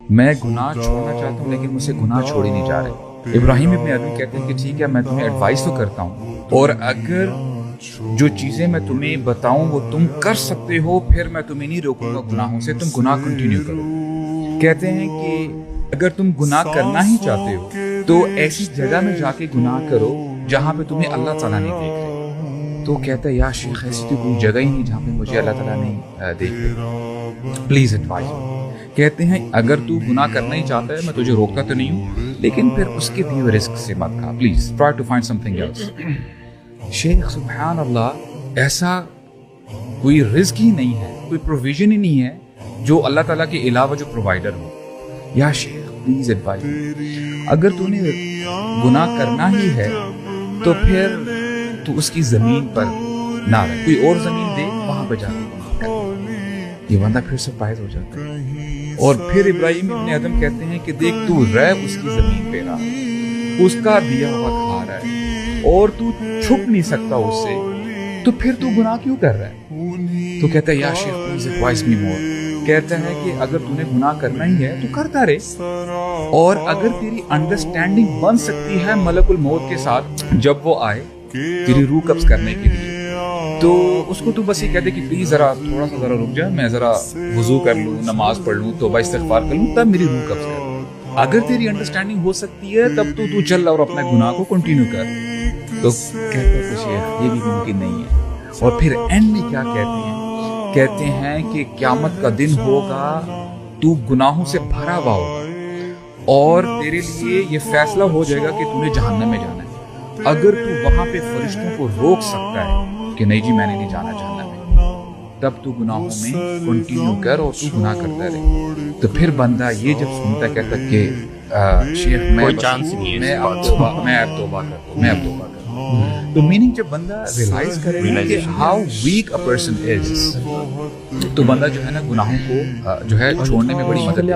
میں گناہ چھوڑنا چاہتا ہوں لیکن مجھ سے گناہ چھوڑے نہیں جا رہے. ابراہیم ابن ادم کہتے ہیں کہ ٹھیک ہے میں تمہیں ایڈوائس تو کرتا ہوں اور اگر جو چیزیں میں تمہیں بتاؤں وہ تم کر سکتے ہو پھر میں تمہیں نہیں روکوں گا گناہوں سے, تم گناہ کنٹینیو کرو. کہتے ہیں کہ اگر تم گناہ کرنا ہی چاہتے ہو تو ایسی جگہ میں جا کے گناہ کرو جہاں پہ تمہیں اللہ تعالیٰ نہیں دیکھ رہے. تو کہتا ہے یا شیخ ایسی تو کوئی جگہ ہی نہیں جہاں پہ مجھے اللہ تعالیٰ نہیں دیکھ رہے, پلیز ایڈوائز. کہتے ہیں اگر تو گناہ کرنا ہی چاہتا ہے میں تجھے روکتا تو نہیں ہوں لیکن پھر اس کے دیے ہوئے رزق سے مت کھا, please try to find something else. شیخ سبحان اللہ ایسا کوئی رزق ہی نہیں ہے, کوئی پروویژن ہی نہیں ہے جو اللہ تعالیٰ کے علاوہ جو پرووائڈر ہو. یا شیخ پلیز ایڈوائز, اگر تو نے گناہ کرنا ہی ہے تو پھر تو اس کی زمین پر نہ رہ, کوئی اور زمین دے وہاں پہ جا کے گناہ کر. یہ بندہ پھر سرپرائز ہو جاتا ہے. اور پھر ابراہیم ابن ادم کہتے ہیں کہ دیکھ تو رہ اس کی زمین پہ رہا, اس کا دیا ہوا کھا رہا ہے اور تو چھپ نہیں سکتا اس سے, تو پھر تو گناہ کیوں کر رہا ہے؟ تو کہتا ہے یا شیخ پلیز ایڈوائز می مور. کہتا ہے کہ اگر تو نے گناہ کرنا ہی ہے تو کرتا رہے, اور اگر تیری انڈرسٹینڈنگ بن سکتی ہے ملک الموت کے ساتھ جب وہ آئے تیری روح قبض کرنے کے لیے تو اس کو تو بس یہ کہتے کہ پلیز ذرا تھوڑا سا ذرا رک جا, میں ذرا وضو کر لوں, نماز پڑھ لوں, توبہ استغفار کر لوں, تب میری روح قبض کر. اگر تیری انڈرسٹینڈنگ ہو سکتی ہے تب تو چل اور اپنے گناہ کو کنٹینیو کر. تو کہتے ہیں کہ شیخ یہ بھی ممکن نہیں ہے. اور پھر اینڈ میں کیا کہتے ہیں؟ کہتے ہیں کہ قیامت کا دن ہوگا, تو گناہوں سے بھرا ہوا ہوگا اور تیرے لیے یہ فیصلہ ہو جائے گا کہ تمہیں جہنم میں جانا ہے. اگر تو وہاں پہ فرشتوں کو روک سکتا ہے کہ نہیں جی میں نے نہیں جانا جہنم میں, تب تو گناہوں میں کنٹینیو کر اور تو گناہ کرتا رہے. تو پھر بندہ یہ جب سنتا کہتا کہ شیخ میں اب توبہ کرتا ہوں. تو میننگ جب بندہ ریلائز کرے کہ how weak a person is, تو بندہ جو ہے نا گناہوں کو جو ہے چھوڑنے میں بڑی مدد